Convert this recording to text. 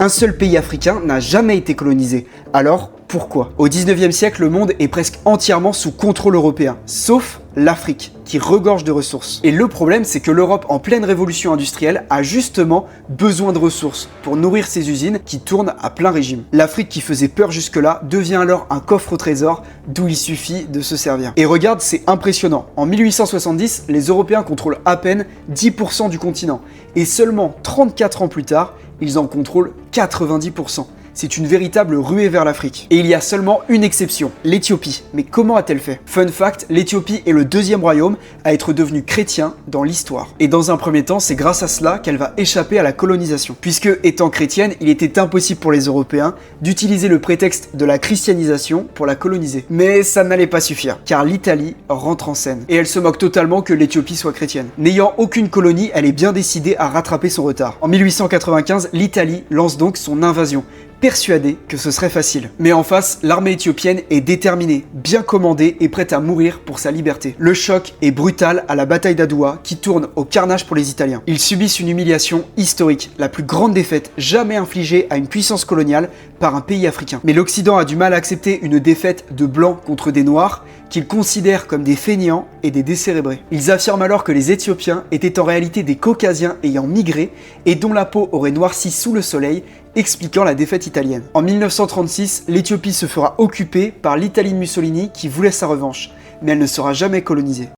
Un seul pays africain n'a jamais été colonisé. Alors, pourquoi? Au 19e siècle, le monde est presque entièrement sous contrôle européen, sauf l'Afrique, qui regorge de ressources. Et le problème, c'est que l'Europe, en pleine révolution industrielle, a justement besoin de ressources pour nourrir ses usines qui tournent à plein régime. L'Afrique, qui faisait peur jusque-là, devient alors un coffre au trésor d'où il suffit de se servir. Et regarde, c'est impressionnant. En 1870, les Européens contrôlent à peine 10% du continent. Et seulement 34 ans plus tard, ils en contrôlent 90%. C'est une véritable ruée vers l'Afrique. Et il y a seulement une exception, l'Éthiopie. Mais comment a-t-elle fait? Fun fact, l'Éthiopie est le deuxième royaume à être devenu chrétien dans l'histoire. Et dans un premier temps, c'est grâce à cela qu'elle va échapper à la colonisation. Puisque, étant chrétienne, il était impossible pour les Européens d'utiliser le prétexte de la christianisation pour la coloniser. Mais ça n'allait pas suffire, car l'Italie rentre en scène. Et elle se moque totalement que l'Éthiopie soit chrétienne. N'ayant aucune colonie, elle est bien décidée à rattraper son retard. En 1895, l'Italie lance donc son invasion, persuadée que ce serait facile. Mais en face, l'armée éthiopienne est déterminée, bien commandée et prête à mourir pour sa liberté. Le choc est brutal à la bataille d'Adoua qui tourne au carnage pour les Italiens. Ils subissent une humiliation historique, la plus grande défaite jamais infligée à une puissance coloniale par un pays africain. Mais l'Occident a du mal à accepter une défaite de blancs contre des noirs qu'ils considèrent comme des fainéants et des décérébrés. Ils affirment alors que les Éthiopiens étaient en réalité des Caucasiens ayant migré et dont la peau aurait noirci sous le soleil, expliquant la défaite italienne. En 1936, l'Éthiopie se fera occuper par l'Italie de Mussolini qui voulait sa revanche, mais elle ne sera jamais colonisée.